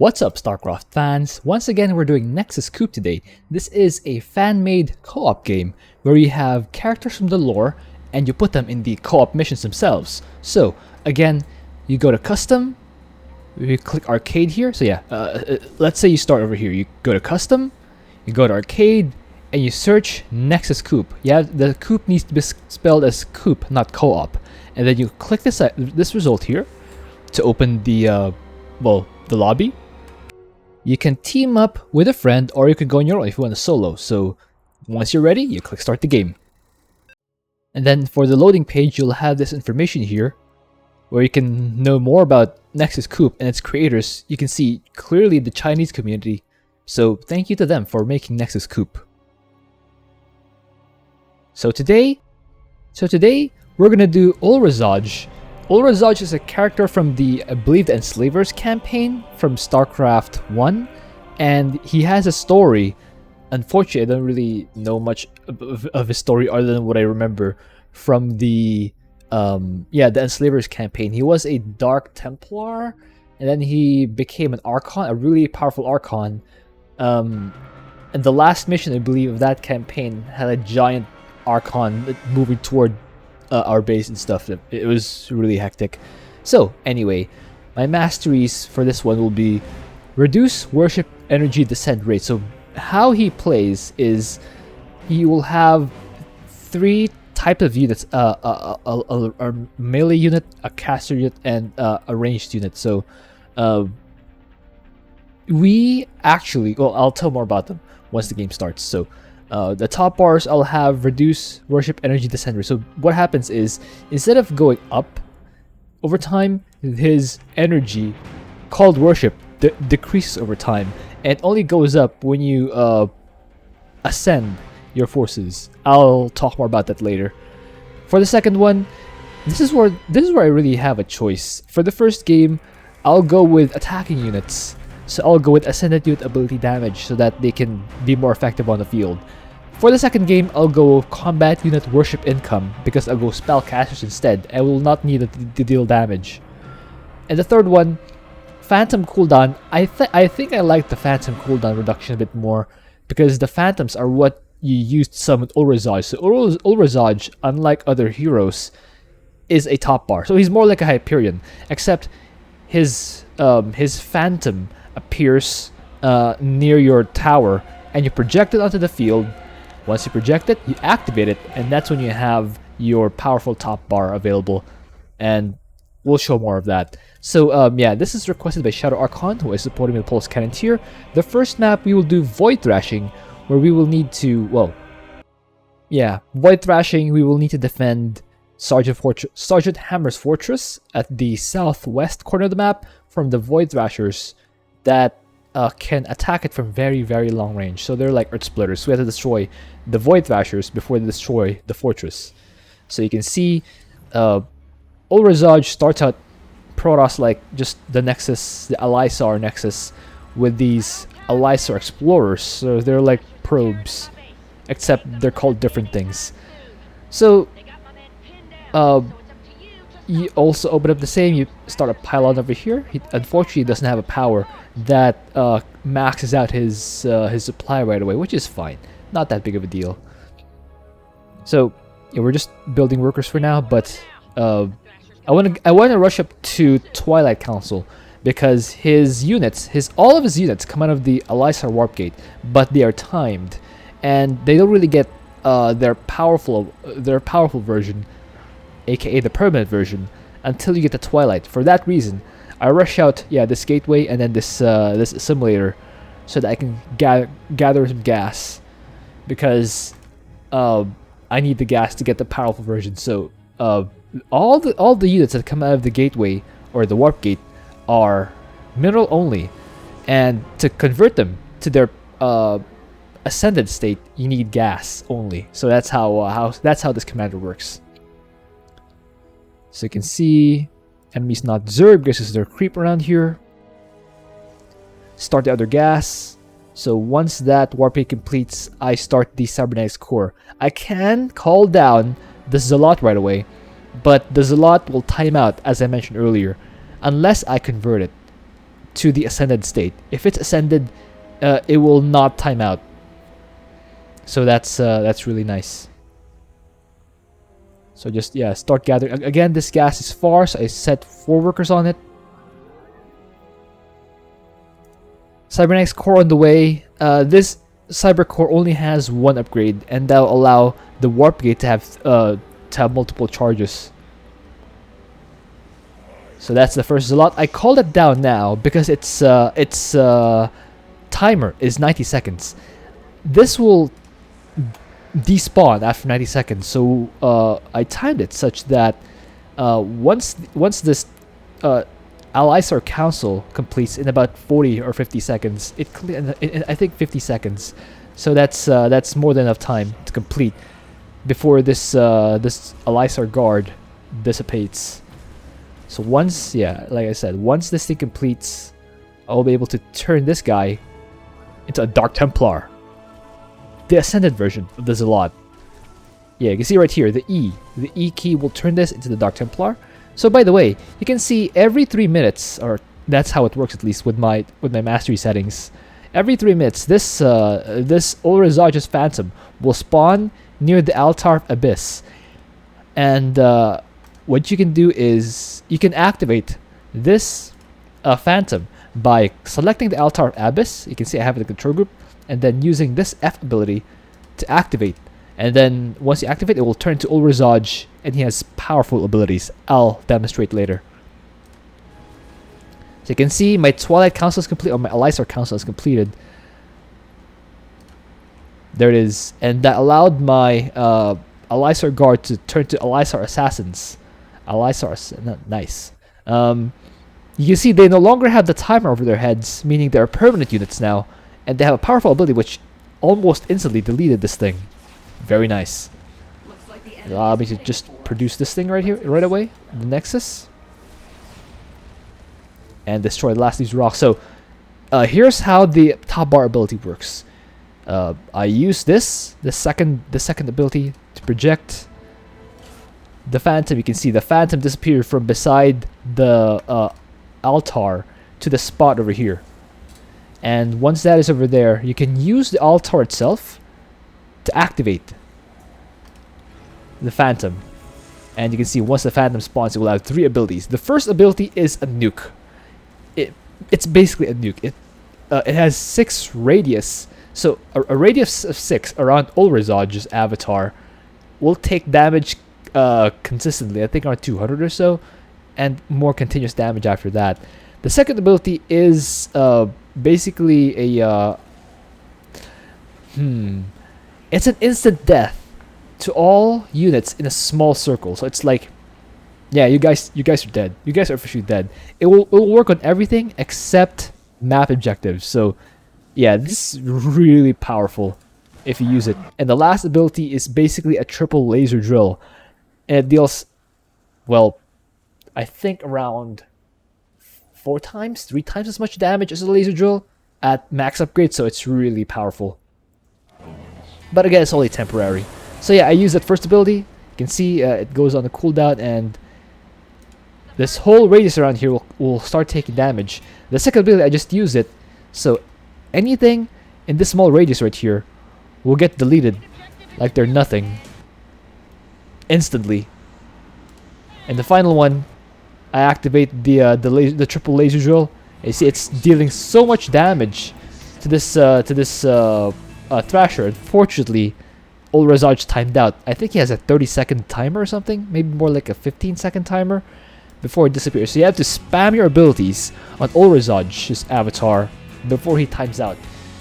What's up, Starcraft fans? Once again, we're doing Nexus Coop today. This is a fan-made co-op game where you have characters from the lore and you put them in the co-op missions themselves. So, again, you go to custom, you click arcade here. So yeah, let's say you start over here. You go to custom, you go to arcade, and you search Nexus Coop. Yeah, the Coop needs to be spelled as Coop, not co-op. And then you click this result here to open the the lobby. You can team up with a friend, or you can go on your own if you want to solo. So once you're ready, you click start the game. And then for the loading page, you'll have this information here where you can know more about Nexus Coop and its creators. You can see clearly the Chinese community. So thank you to them for making Nexus Coop. So today we're gonna do Ulrezaj. Ulrezaj is a character from the, I believe, the Enslavers campaign from Starcraft 1, and he has a story. Unfortunately, I don't really know much of his story other than what I remember from the the Enslavers campaign. He was a Dark Templar, and then he became an Archon, a really powerful Archon. And the last mission, I believe, of that campaign had a giant Archon moving toward our base and stuff. It was really hectic. So anyway, my masteries for this one will be reduce worship energy descent rate. So how he plays is he will have three types of units: a melee unit, a caster unit, and a ranged unit. So we actually, well, I'll tell more about them once the game starts. So the top bars, I'll have reduce worship energy descent rate. So what happens is, instead of going up over time, his energy called worship decreases over time and only goes up when you ascend your forces. I'll talk more about that later. For the second one, this is where I really have a choice. For the first game, I'll go with attacking units. So I'll go with ascended unit ability damage so that they can be more effective on the field. For the second game, I'll go combat unit worship income because I'll go spellcasters instead. I will not need it to deal damage. And the third one, phantom cooldown. I think I like the phantom cooldown reduction a bit more because the phantoms are what you use to summon Ulrezaj. So Ulrezaj, unlike other heroes, is a top bar. So he's more like a Hyperion, except his phantom appears near your tower and you project it onto the field. Once you project it, you activate it, and that's when you have your powerful top bar available, and we'll show more of that. So yeah, this is requested by ShadowArchon, who is supporting the Pulse Cannon tier. The first map we will do Void Thrashing, where we will need to, Void Thrashing, we will need to defend Sergeant Hammer's Fortress at the southwest corner of the map from the Void Thrashers that can attack it from very, very long range. So they're like Earth Splitters. So we have to destroy the Void Thrashers before they destroy the fortress. So you can see Ulrezaj starts out Protoss like just the Nexus, the Alisar Nexus, with these Alisar Explorers. So they're like probes, except they're called different things. So you also open up the same, you start a pylon over here. He unfortunately doesn't have a power that maxes out his supply right away, which is fine. Not that big of a deal. So yeah, we're just building workers for now, but I want to rush up to Twilight Council because all of his units come out of the Alisar Warp Gate, but they are timed, and they don't really get their powerful version, aka the permanent version, until you get to Twilight. For that reason, I rush out this gateway and then this assimilator so that I can gather some gas, because I need the gas to get the powerful version. So all the units that come out of the gateway or the warp gate are mineral only, and to convert them to their ascended state, you need gas only. So that's how this commander works. So you can see enemies not Zerg because they're creep around here. Start the other gas. So once that warp completes, I start the cybernetics core. I can call down the Zealot right away, but the Zealot will time out, as I mentioned earlier, unless I convert it. to the ascended state. If it's ascended, it will not time out. So that's really nice. So just, yeah, start gathering. Again, this gas is far, so I set 4 workers on it. Cybernetics core on the way. This cyber core only has 1 upgrade, and that'll allow the warp gate to have multiple charges. So that's the first Zealot. I called it down now because its timer is 90 seconds. This will despawn after 90 seconds. So I timed it such that once this Allies Council completes in about 40 or 50 seconds, I think 50 seconds. So that's more than enough time to complete before this Allies Guard dissipates. So once, yeah, like I said, once this thing completes, I'll be able to turn this guy into a Dark Templar. The Ascended version of the Zealot. Yeah, you can see right here, the E key will turn this into the Dark Templar. So by the way, you can see every 3 minutes, or that's how it works at least with my mastery settings. Every 3 minutes, this Ulrezaj's Phantom will spawn near the Altar of Abyss. And what you can do is you can activate this Phantom by selecting the Altar of Abyss. You can see I have it in the control group, and then using this F ability to activate. And then once you activate, it will turn to Ulrezaj, and he has powerful abilities. I'll demonstrate later. So you can see my Twilight Council is complete, or my Allies Council is completed. There it is, and that allowed my Allies Guard to turn to Allies Assassins. Nice. You can see they no longer have the timer over their heads, meaning they're permanent units now, and they have a powerful ability which almost instantly deleted this thing. Very nice. Allow me to just produce this thing right here, right away, the Nexus, and destroy the last of these rocks. So here's how the top bar ability works. I use the second ability to project the Phantom. You can see the Phantom disappear from beside the altar to the spot over here. And once that is over there, you can use the altar itself to activate the Phantom. And you can see once the Phantom spawns, it will have 3 abilities. The first ability is a nuke. It's basically a nuke. It has 6 radius. So a radius of 6 around Ulrezaj's avatar will take damage consistently. I think around 200 or so, and more continuous damage after that. The second ability is basically a it's an instant death to all units in a small circle. So it's like, yeah, you guys are dead. You guys are officially dead. It will work on everything except map objectives. So yeah, this is really powerful if you use it. And the last ability is basically a triple laser drill, and it deals, well, I think around 3 times as much damage as a laser drill at max upgrade. So it's really powerful. But again, it's only temporary. So yeah, I use that first ability. You can see it goes on the cooldown, and this whole radius around here will start taking damage. The second ability, I just use it, so anything in this small radius right here will get deleted like they're nothing instantly. And the final one, I activate the triple laser drill. You see, it's dealing so much damage to this Thrasher. Unfortunately, Ulrezaj timed out. I think he has a 30-second timer or something, maybe more like a 15-second timer before it disappears. So you have to spam your abilities on Ulrezaj's avatar before he times out.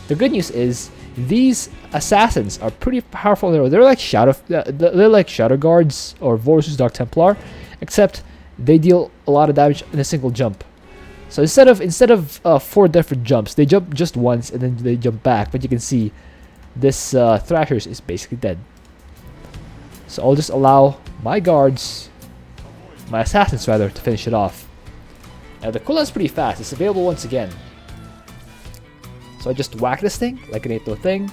The good news is these assassins are pretty powerful. They're like shadow guards or Vorus's Dark Templar, except they deal a lot of damage in a single jump. So instead of 4 different jumps, they jump just once and then they jump back. But you can see this Thrasher is basically dead. So I'll just allow my assassins rather, to finish it off. Now the cooldown is pretty fast. It's available once again. So I just whack this thing like an 8-throw thing.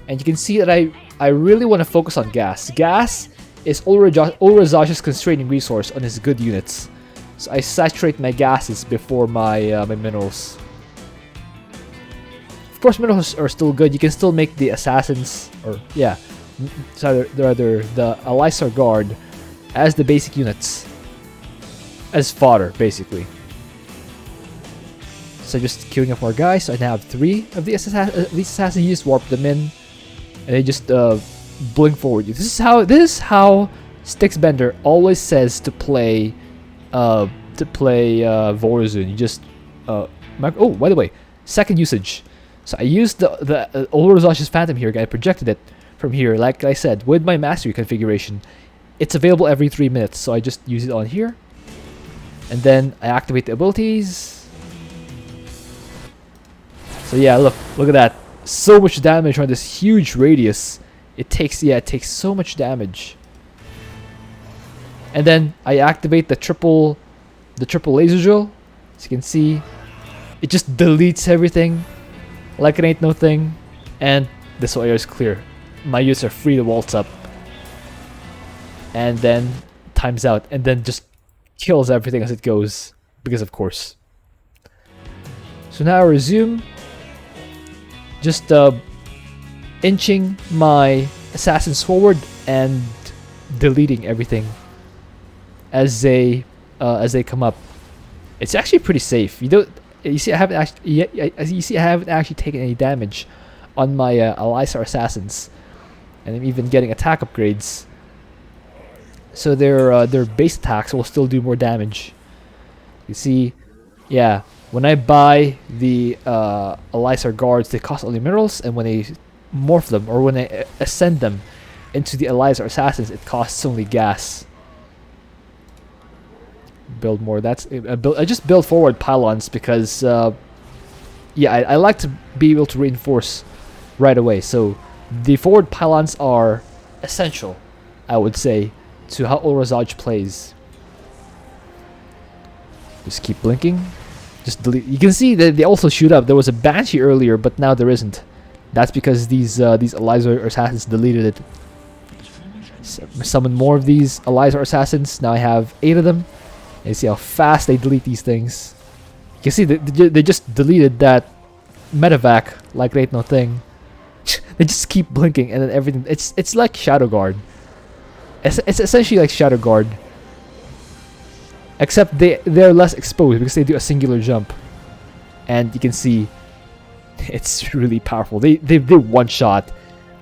And you can see that I really want to focus on gas. Gas is Ulrezaj's constraining resource on his good units. So I saturate my gases before my my minerals. Of course, minerals are still good. You can still make the assassins, or yeah, so rather the Elixir Guard as the basic units, as fodder basically. So just queuing up more guys. So I now have 3 of these assassins. You just warp them in, and they just blink forward. This is how Styxbender always says to play Vorazun. You just oh, by the way, second usage. So I used the Ulrezaj's Phantom here. I projected it from here, like I said, with my mastery configuration. It's available every 3 minutes, so I just use it on here, and then I activate the abilities. So yeah, look at that. So much damage on this huge radius. It takes so much damage. And then I activate the triple laser drill. As you can see, it just deletes everything like it ain't no thing. And this whole area is clear. My units are free to waltz up. And then times out, and then just kills everything as it goes, because of course. So now I resume. Just inching my assassins forward and deleting everything as they come up. It's actually pretty safe. You see I haven't actually taken any damage on my Elixir assassins, and I'm even getting attack upgrades. So their base attacks will still do more damage. You see, yeah. When I buy the Elixir Guards, they cost only minerals, and when I morph them, or when I ascend them into the Elixir Assassins, it costs only gas. Build more. I just build forward pylons because, yeah, I like to be able to reinforce right away. So the forward pylons are essential, I would say, to how Ulrezaj plays. Just keep blinking. Just delete. You can see that they also shoot up. There was a Banshee earlier, but now there isn't. That's because these Elixir Assassins deleted it. Summon more of these Elixir Assassins. Now I have 8 of them. And you see how fast they delete these things. You can see they just deleted that medevac like it ain't no thing. They just keep blinking, and then everything. It's like Shadow Guard. It's essentially like Shadow Guard. Except they're less exposed because they do a singular jump, and you can see it's really powerful. They one shot,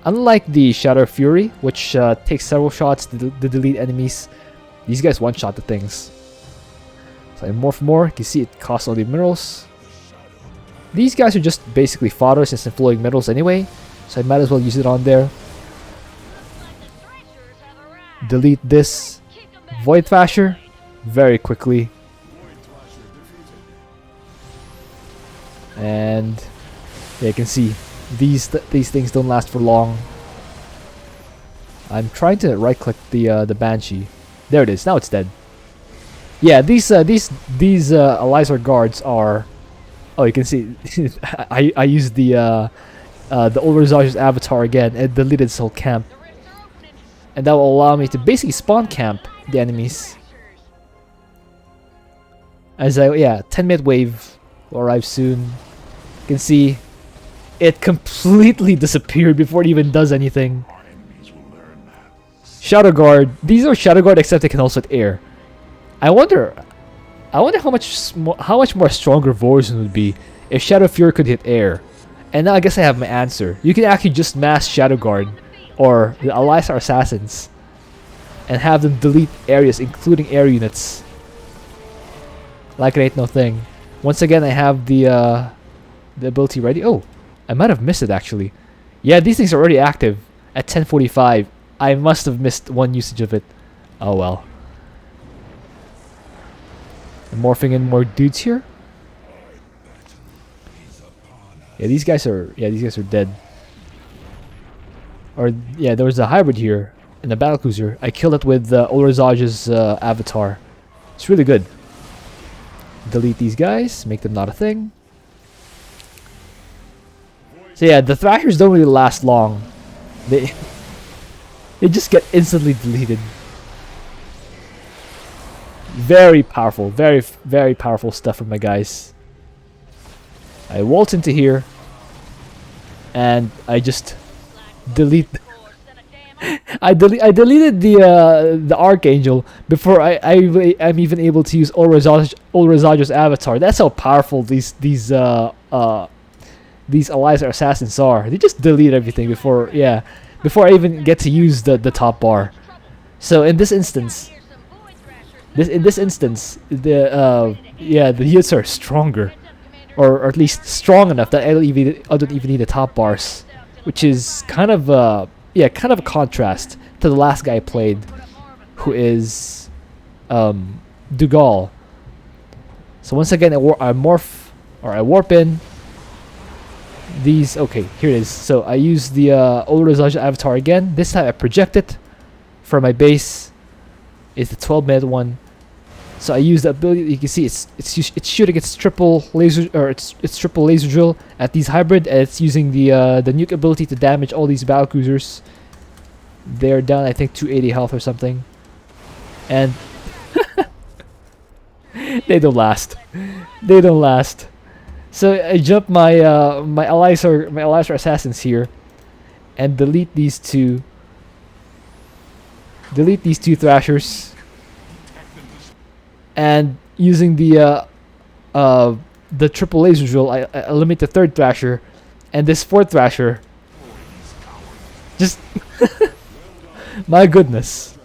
unlike the Shadow Fury, which takes several shots to delete enemies. These guys one shot the things. So I morph more. You can see it costs all the minerals. These guys are just basically fodder since they're flowing metals anyway, so I might as well use it on there. Delete this Void Thrasher very quickly, and yeah, you can see these things don't last for long. I'm trying to right click the Banshee. There it is. Now it's dead. Yeah, these Elixir Guards are. Oh, you can see. I used the Ulrezaj's avatar again and deleted this whole camp, and that will allow me to basically spawn camp the enemies. As 10-minute wave will arrive soon. You can see it completely disappeared before it even does anything. Shadow Guard. These are Shadow Guard, except they can also hit air. I wonder how much more stronger Vorazun would be if Shadow Fury could hit air. And now I guess I have my answer. You can actually just mass Shadow Guard or the Elixir Assassins and have them delete areas, including air units. Like it ain't no thing. Once again, I have the ability ready. Oh, I might have missed it actually. Yeah, these things are already active at 10:45. I must have missed one usage of it. Oh well. I'm morphing in more dudes here. Yeah, these guys are dead. Or yeah, there was a hybrid here in the battlecruiser. I killed it with Ulrezaj's avatar. It's really good. Delete these guys, make them not a thing. So yeah, the Thrashers don't really last long. They just get instantly deleted. Very powerful, very powerful stuff from my guys. I waltz into here, and I just delete. I deleted the Archangel before I'm even able to use Ulrezaj's avatar. That's how powerful these allies or assassins are. They just delete everything before I even get to use the top bar. So in this instance, the units are stronger, or at least strong enough that I don't even need the top bars, which is kind of a contrast to the last guy I played, who is Dugal. So once again, I warp in these. Okay, here it is. So I use the Ulrezaj avatar again. This time I project it for my base. It's the 12-minute one. So I use the ability. You can see it's shooting its triple laser, or its triple laser drill at these hybrid, and it's using the nuke ability to damage all these battlecruisers. They're down, I think, 280 health or something, and they don't last. They don't last. So I jump my my allies or assassins here, and delete these two. Delete these two Thrashers, and using the triple laser drill, I eliminate the third Thrasher, and this fourth Thrasher. Just my goodness,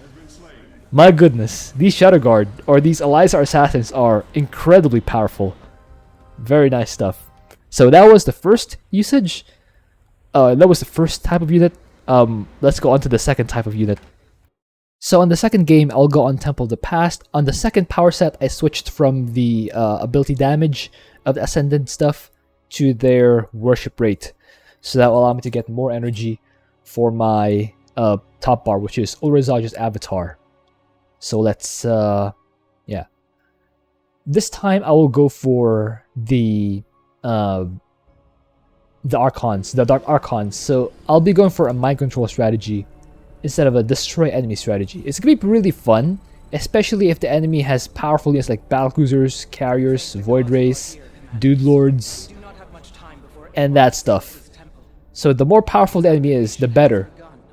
these Shadow Guard or these allies or assassins are incredibly powerful. Very nice stuff. So that was the first usage. That was the first type of unit. Let's go on to the second type of unit. So on the second game, I'll go on Temple of the Past. On the second power set, I switched from the ability damage of the Ascendant stuff to their worship rate. So that will allow me to get more energy for my top bar, which is Ulrezaj's avatar. So let's, this time I will go for the Archons, the Dark Archons. So I'll be going for a mind control strategy instead of a destroy enemy strategy. It's gonna be really fun, especially if the enemy has powerful units like battlecruisers, carriers, void rays, dude lords, and that stuff. So the more powerful the enemy is, the better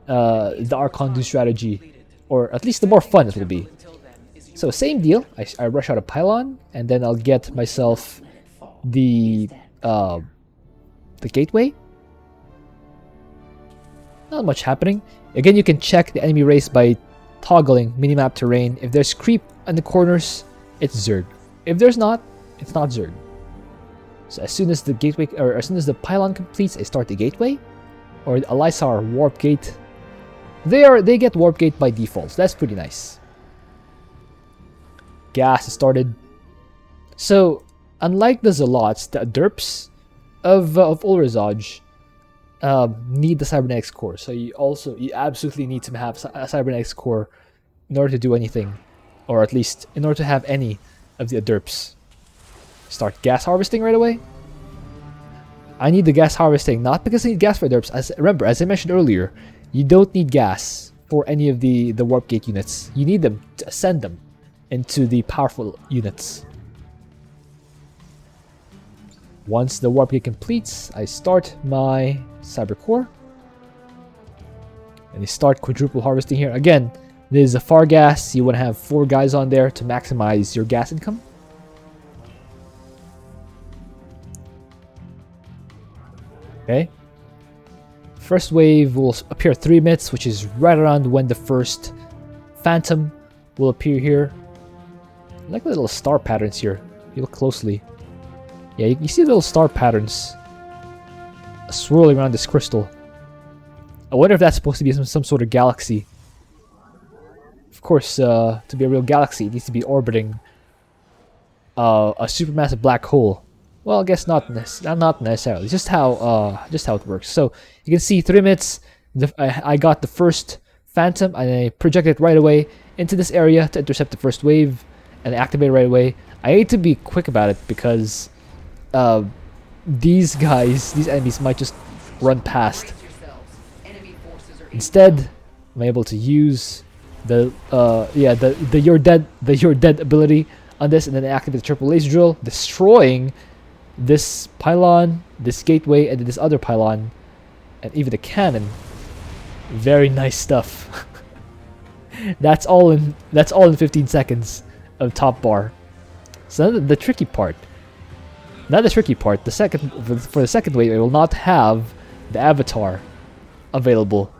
the Archon do strategy, or at least the more fun it will be. So same deal. I rush out a pylon, and then I'll get myself the gateway. Not much happening. Again, you can check the enemy race by toggling minimap terrain. If there's creep in the corners, it's Zerg. If there's not, it's not Zerg. So as soon as the gateway, or as soon as the pylon completes, I start the gateway, or the Alisar warp gate. They get warp gate by default. So that's pretty nice. Gas is started. So unlike the Zealots, the derps of Ulrezaj need the cybernetics core. So you absolutely need to have a cybernetics core in order to do anything, or at least in order to have any of the derps. Start gas harvesting right away. I need the gas harvesting not because I need gas for derps. Remember, as I mentioned earlier, you don't need gas for any of the warp gate units. You need them to ascend them into the powerful units. Once the warp gate completes, I start my cyber core, and you start quadruple harvesting here. Again, this is a far gas. You want to have 4 guys on there to maximize your gas income. Okay. First wave will appear 3 minutes, which is right around when the first Phantom will appear here. I like the little star patterns here. If you look closely. Yeah, you see the little star patterns swirling around this crystal. I wonder if that's supposed to be some sort of galaxy. Of course, to be a real galaxy, it needs to be orbiting a supermassive black hole. Well, I guess not necessarily. Just how it works. So you can see 3 minutes. I got the first Phantom, and I projected right away into this area to intercept the first wave, and I activated right away. I need to be quick about it because these enemies might just run past. Instead, I'm able to use the you're dead ability on this, and then activate the triple laser drill, destroying this pylon, this gateway, and then this other pylon, and even the cannon. Very nice stuff. That's all in 15 seconds of top bar. So the tricky part, not the tricky part. The second for the second wave, I will not have the avatar available,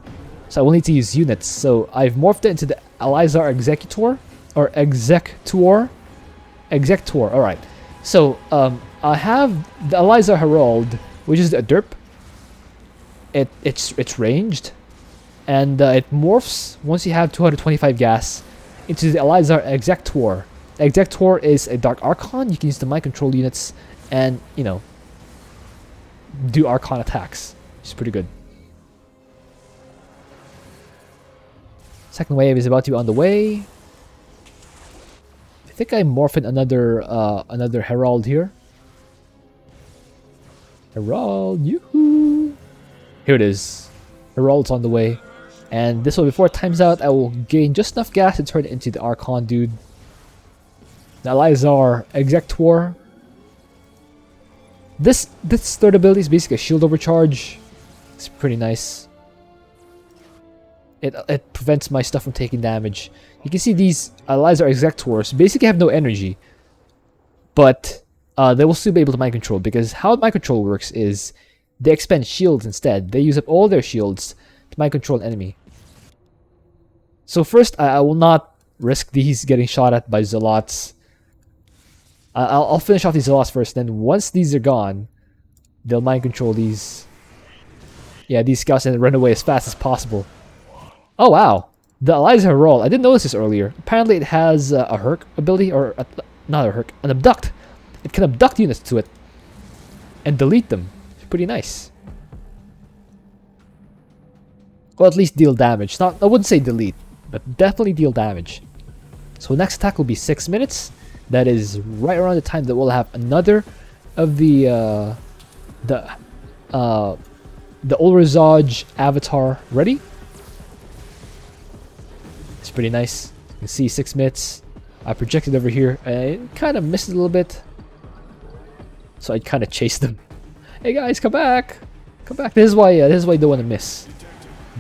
so I will need to use units. So I've morphed it into the Ulrezaj Executor or Executor. All right. So I have the Ulrezaj Herald, which is a derp. It's ranged, and it morphs once you have 225 gas into the Ulrezaj Executor. Executor is a Dark Archon. You can use the mind control units and, you know, do Archon attacks, which is pretty good. Second wave is about to be on the way. I think I morphed in another Herald here. Herald, yoo-hoo! Here it is. Herald's on the way. And this one, before it times out, I will gain just enough gas to turn it into the Archon dude. The Ulrezaj Executor. This third ability is basically a shield overcharge. It's pretty nice. It prevents my stuff from taking damage. You can see these Ulrezaj Executors basically have no energy, but they will still be able to mind control, because how mind control works is they expend shields instead. They use up all their shields to mind control an enemy. So first, I will not risk these getting shot at by Zealots. I'll finish off these Zealots first, then once these are gone, they'll mind control these scouts and run away as fast as possible. Oh wow! The Ulrezaj Herald, I didn't notice this earlier. Apparently it has a Herc ability, or not a Herc, an Abduct. It can abduct units to it and delete them. It's pretty nice. Or at least deal damage. I wouldn't say delete, but definitely deal damage. So next attack will be 6 minutes. That is right around the time that we'll have another of the Ulrezaj avatar ready. It's pretty nice. You can see 6 minutes. I projected over here. I kind of missed it a little bit, so I kind of chased them. Hey guys, come back! Come back! This is why you don't want to miss.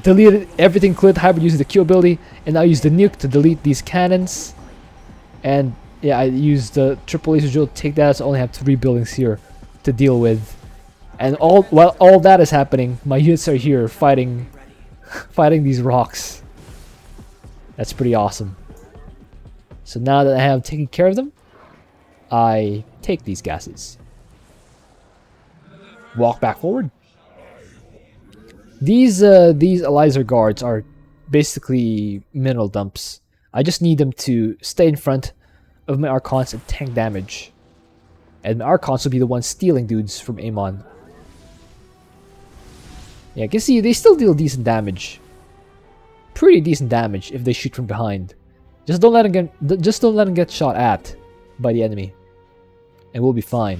Deleted everything, cleared hybrid using the Q ability, and now use the nuke to delete these cannons. And yeah, I used the triple laser drill to take that, so I only have 3 buildings here to deal with. And while all that is happening, my units are here fighting these rocks. That's pretty awesome. So now that I have taken care of them, I take these gases. Walk back forward. These Ulrezaj guards are basically mineral dumps. I just need them to stay in front of my Archons and tank damage. And my Archons will be the ones stealing dudes from Amon. Yeah, I can see they still deal decent damage. Pretty decent damage if they shoot from behind. Just don't let them get shot at by the enemy, and we'll be fine.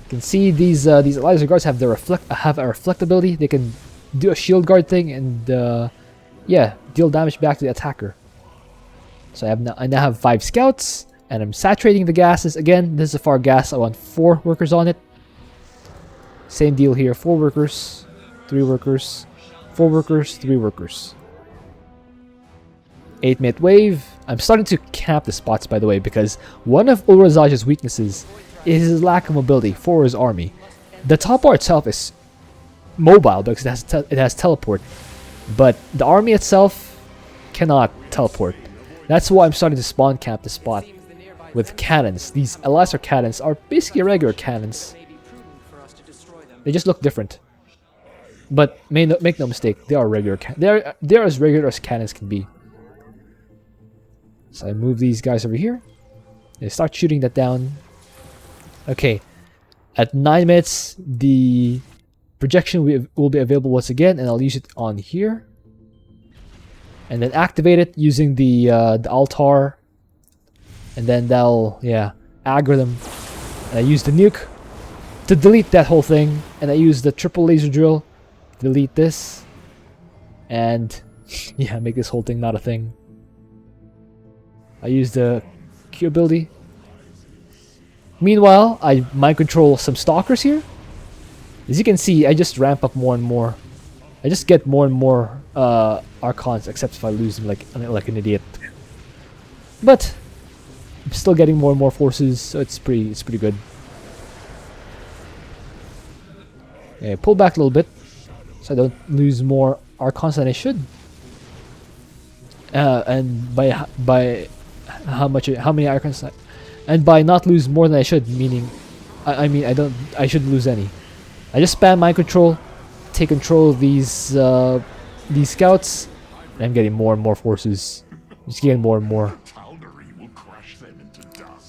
You can see these Ulrezaj guards have a reflect ability. They can do a shield guard thing and yeah, deal damage back to the attacker. So I now have 5 scouts, and I'm saturating the gases again. This is a far gas. I want 4 workers on it. Same deal here. 4 workers, 3 workers, 4 workers, 3 workers. 8-minute wave. I'm starting to camp the spots, by the way, because one of Ulrezaj's weaknesses is his lack of mobility for his army. The top bar itself is mobile because it has teleport, but the army itself cannot teleport. That's why I'm starting to spawn camp the spot with cannons. These Ulrezaj cannons are basically regular cannons. They just look different. But make no mistake, they are regular. They're as regular as cannons can be. So I move these guys over here. They start shooting that down. Okay, at 9 minutes, the projection will be available once again, and I'll use it on here. And then activate it using the altar, and then that'll aggro them. And I use the nuke to delete that whole thing, and I use the triple laser drill to delete this. and yeah, make this whole thing not a thing. I use the Q ability. Meanwhile, I mind control some stalkers here. As you can see, I just ramp up more and more. I just get more and more Archons, except if I lose them like an idiot. But I'm still getting more and more forces, so it's pretty good. Okay, pull back a little bit, so I don't lose more Archons than I should. And by how many Archons? And by not lose more than I should, meaning, I mean I shouldn't lose any. I just spam mind control, take control of these scouts, and I'm getting more and more forces. Just getting more and more.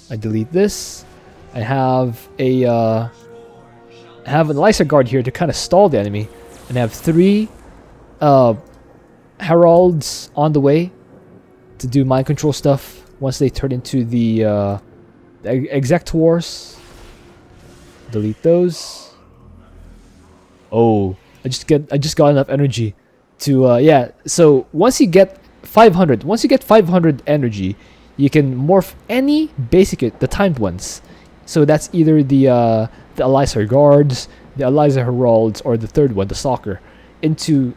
I delete this. I have an Elixir guard here to kind of stall the enemy, and I have 3 heralds on the way to do mind control stuff once they turn into the executors. Delete those. Oh, I just got enough energy to yeah. So once you get 500 energy, you can morph any basic the timed ones. So that's either the Elixir guards, the Elixir heralds, or the third one, the stalker, into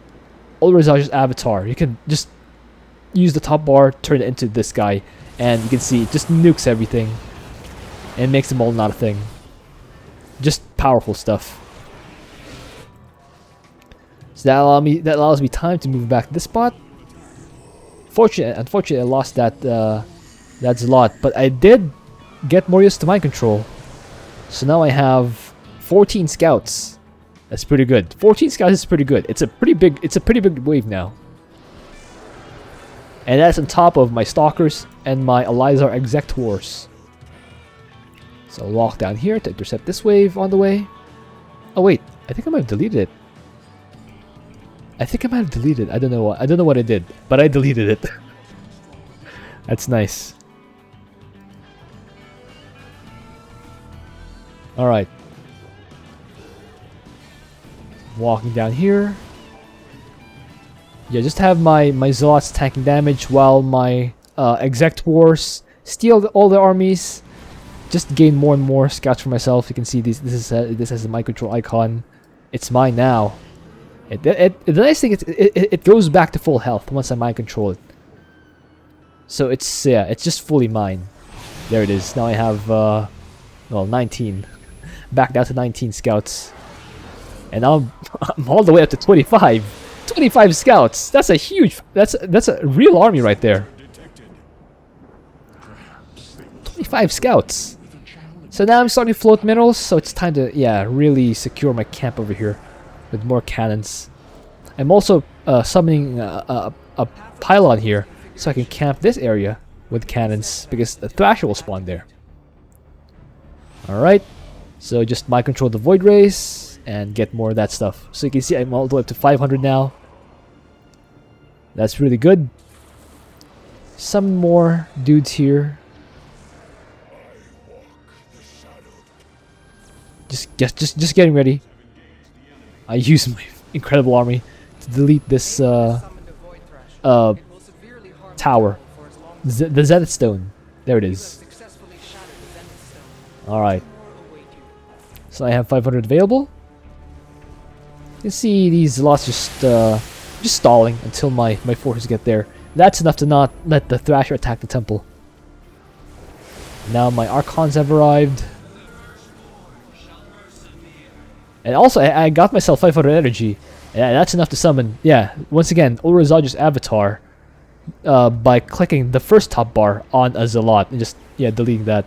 Ulrezaj's avatar. You can just use the top bar, turn it into this guy, and you can see it just nukes everything and makes them all not a thing. Just powerful stuff. So that allows me time to move back to this spot. Unfortunately, I lost that Zlot, but I did get more used to mind control. So now I have 14 scouts. That's pretty good. 14 scouts is pretty good. It's a pretty big wave now. And that's on top of my stalkers and my Elixir executors. So I'll walk down here to intercept this wave on the way. Oh wait, I think I might have deleted it. I don't know what I did, but I deleted it. That's nice. All right. Walking down here. Yeah, just have my Zealots tanking damage while my executors steal all the armies. Just gain more and more scouts for myself. You can see this has a mind control icon. It's mine now. The nice thing is it goes back to full health once I mind control it. So it's just fully mine. There it is. Now I have 19. Back down to 19 scouts. And now I'm all the way up to 25. 25 scouts. That's a real army right there. 25 scouts. So now I'm starting to float minerals, so it's time to really secure my camp over here with more cannons. I'm also summoning a pylon here so I can camp this area with cannons because the Thrasher will spawn there. Alright, so just mind control the Void Rays and get more of that stuff. So you can see I'm all the way up to 500 now. That's really good. Some more dudes here. Just getting ready. I use my incredible army to delete this tower. The Zenith Stone. There it is. Alright. So I have 500 available. You can see these lots just stalling until my forces get there. That's enough to not let the Thrasher attack the temple. Now my Archons have arrived. And also, I got myself 500 energy. And that's enough to summon, once again, Ulrezaj's avatar by clicking the first top bar on a Zealot and just, deleting that.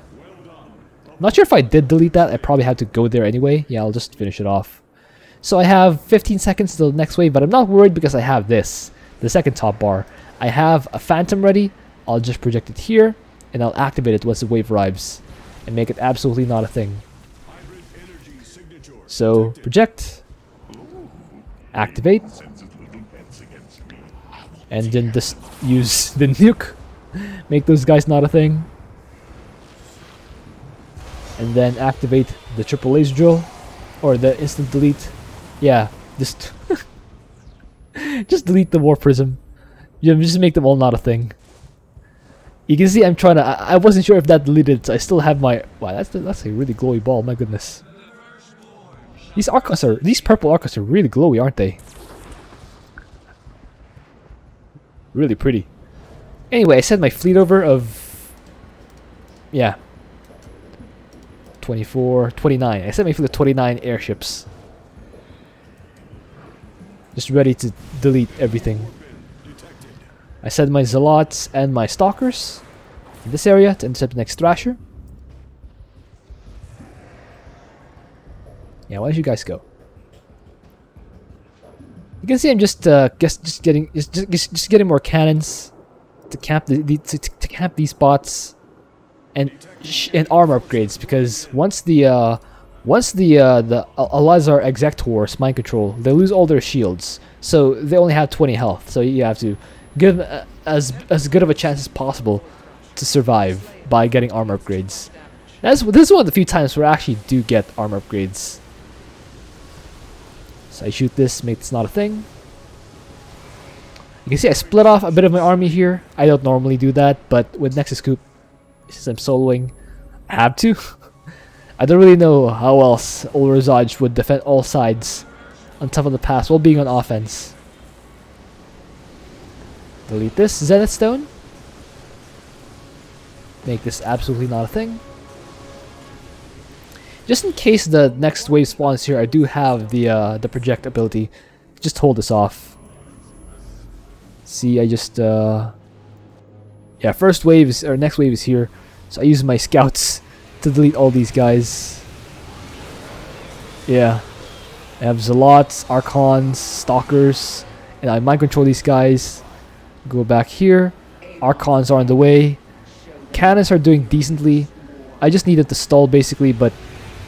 Not sure if I did delete that. I probably had to go there anyway. Yeah, I'll just finish it off. So I have 15 seconds to the next wave, but I'm not worried because I have this, the second top bar. I have a Phantom ready. I'll just project it here, and I'll activate it once the wave arrives and make it absolutely not a thing. So, project, activate, and then just use the nuke, make those guys not a thing, and then activate the triple laser drill, or the instant delete. Yeah, just Just delete the war prism. Just make them all not a thing. You can see I'm trying to. I wasn't sure if that deleted. So I still have my. Wow, that's a really glowy ball. My goodness. These purple Archons are really glowy, aren't they? Really pretty. Anyway, I sent my fleet over of. Yeah. 24, 29. I sent my fleet of 29 airships. Just ready to delete everything. I sent my Zealots and my Stalkers in this area to intercept the next Thrasher. Yeah, why don't you guys go? You can see I'm just getting more cannons to camp to camp these spots and armor upgrades, because once the Ulrezaj Executors mind control, they lose all their shields, so they only have 20 health. So you have to give them as good of a chance as possible to survive by getting armor upgrades. This is one of the few times where I actually do get armor upgrades. So I shoot this, make this not a thing. You can see I split off a bit of my army here. I don't normally do that, but with Nexus Coop, since I'm soloing, I have to. I don't really know how else Ulrezaj would defend all sides on top of the pass while being on offense. Delete this Zenith Stone. Make this absolutely not a thing. Just in case the next wave spawns here, I do have the project ability. Just hold this off. See, I just yeah, next wave is here, so I use my scouts to delete all these guys. Yeah, I have Zealots, Archons, Stalkers, and I mind control these guys. Go back here. Archons are on the way. Cannons are doing decently. I just needed to stall basically, but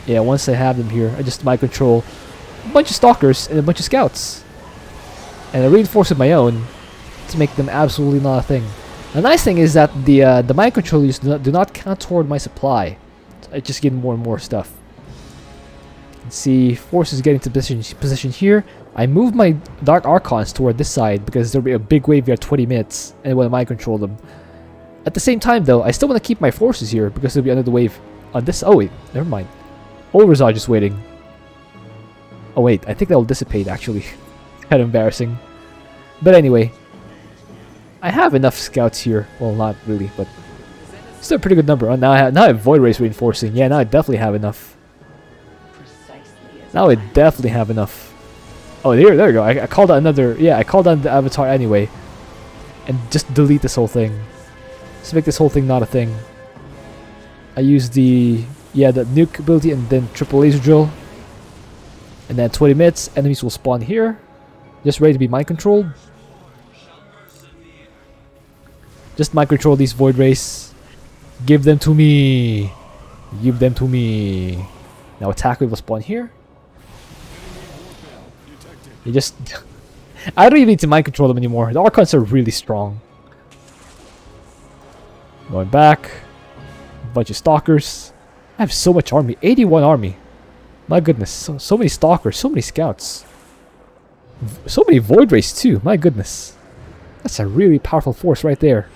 yeah, once I have them here, I just mind control a bunch of Stalkers and a bunch of Scouts, and I reinforce with my own to make them absolutely not a thing. The nice thing is that the mind controllers do not count toward my supply. I just get more and more stuff. Let's see, forces getting to position here. I move my Dark Archons toward this side because there'll be a big wave here at 20 minutes, and when I mind control them. At the same time, though, I still want to keep my forces here because there'll be another wave on this. Oh wait, never mind. Ulrezaj is waiting. Oh wait, I think that will dissipate actually. Kind of embarrassing. But anyway, I have enough scouts here. Well, not really, but still a pretty good number. Now I have Void Race reinforcing. Yeah, now I definitely have enough. Now I definitely have enough. Oh, there you go. I called out another. Yeah, I called on the avatar anyway, and just delete this whole thing. Just make this whole thing not a thing. I use the nuke ability and then triple laser drill, and then 20 minutes. Enemies will spawn here, just ready to be mind controlled. Just mind control these Void Race. Give them to me. Give them to me. Now attack wave will spawn here. You just I don't even need to mind control them anymore. The Archons are really strong. Going back. A bunch of Stalkers. I have so much army. 81 army. My goodness. So many Stalkers. So many Scouts. So many Void Race too. My goodness. That's a really powerful force right there.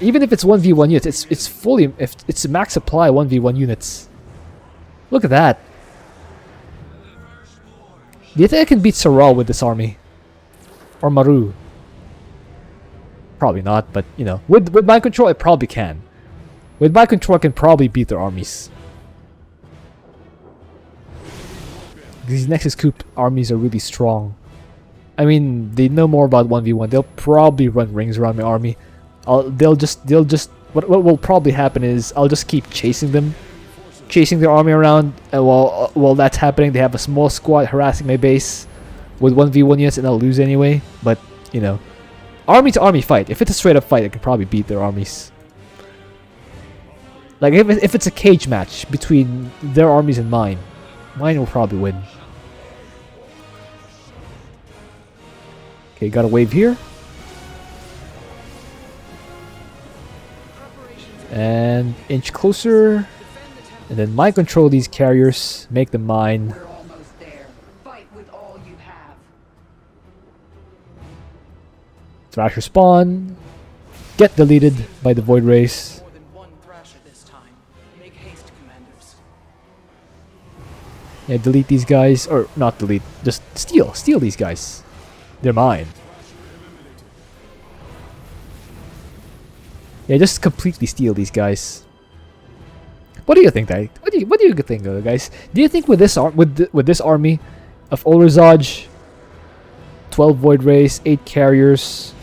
Even if it's 1v1 units, it's a max supply 1v1 units. Look at that. Do you think I can beat Saral with this army? Or Maru? Probably not, but you know, with mind control I probably can. With mind control I can probably beat their armies. These Nexus Coop armies are really strong. I mean, they know more about 1v1. They'll probably run rings around my army. They'll just what will probably happen is I'll just keep chasing them, chasing their army around, and while that's happening, they have a small squad harassing my base with 1v1 units, and I'll lose anyway. But you know, army to army fight. If it's a straight up fight, I can probably beat their armies. Like if it's a cage match between their armies and mine will probably win. Okay, got a wave here. And inch closer, and then mind control these carriers, make them mine. Thrasher spawn. Get deleted by the Void Race. More than one Thrasher this time. Make haste, commanders. Yeah, delete these guys. Or not delete. Just steal. Steal these guys. They're mine. Yeah, just completely steal these guys. What do you think, guys? What do you think, guys? Do you think with this with this army of Ulrezaj, 12 Void Race, 8 carriers,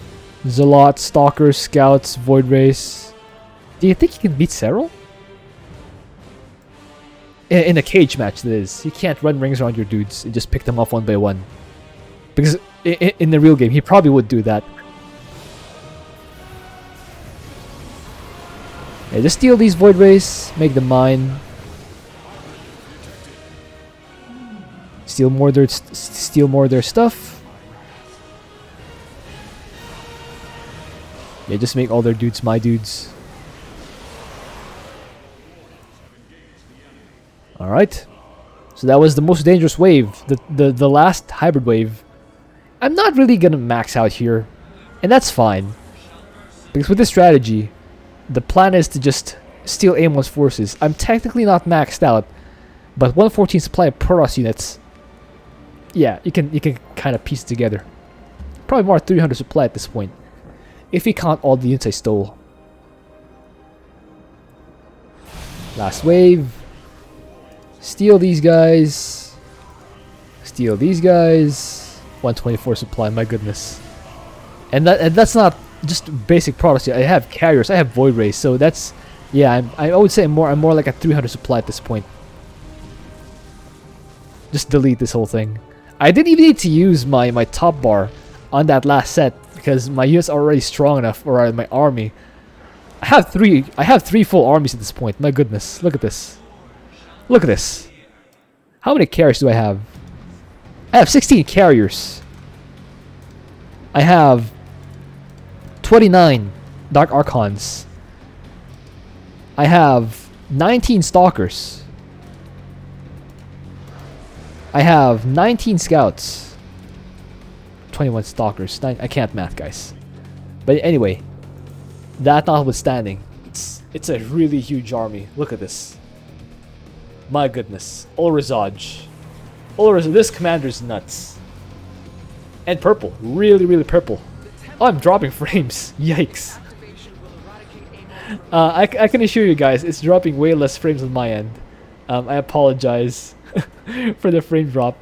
Zealots, Stalkers, Scouts, Void Race, do you think you can beat Serral? In a cage match, that is. You can't run rings around your dudes and just pick them off one by one. Because in the real game, he probably would do that. Yeah, just steal these Void Race, make them mine. Steal more of their stuff. Yeah, just make all their dudes my dudes. Alright. So that was the most dangerous wave. The last hybrid wave. I'm not really gonna max out here. And that's fine. Because with this strategy, the plan is to just steal Amon's forces. I'm technically not maxed out, but 114 supply of Protoss units. Yeah, you can kind of piece it together. Probably more 300 supply at this point, if you count all the units I stole. Last wave. Steal these guys. Steal these guys. 124 supply. My goodness. And that's not just basic Protoss. I have carriers. I have Void Race. So that's, yeah. I would say I'm more like a 300 supply at this point. Just delete this whole thing. I didn't even need to use my top bar on that last set because my units are already strong enough, or my army. I have three full armies at this point. My goodness, look at this. Look at this. How many carriers do I have? I have 16 carriers. I have 29 Dark Archons. I have 19 Stalkers. I have 19 Scouts. 21 Stalkers. I can't math, guys. But anyway, that notwithstanding, it's a really huge army. Look at this. My goodness. Ulrezaj. This commander's nuts. And purple. Really, really purple. Oh, I'm dropping frames. Yikes. I can assure you guys, it's dropping way less frames on my end. I apologize for the frame drop.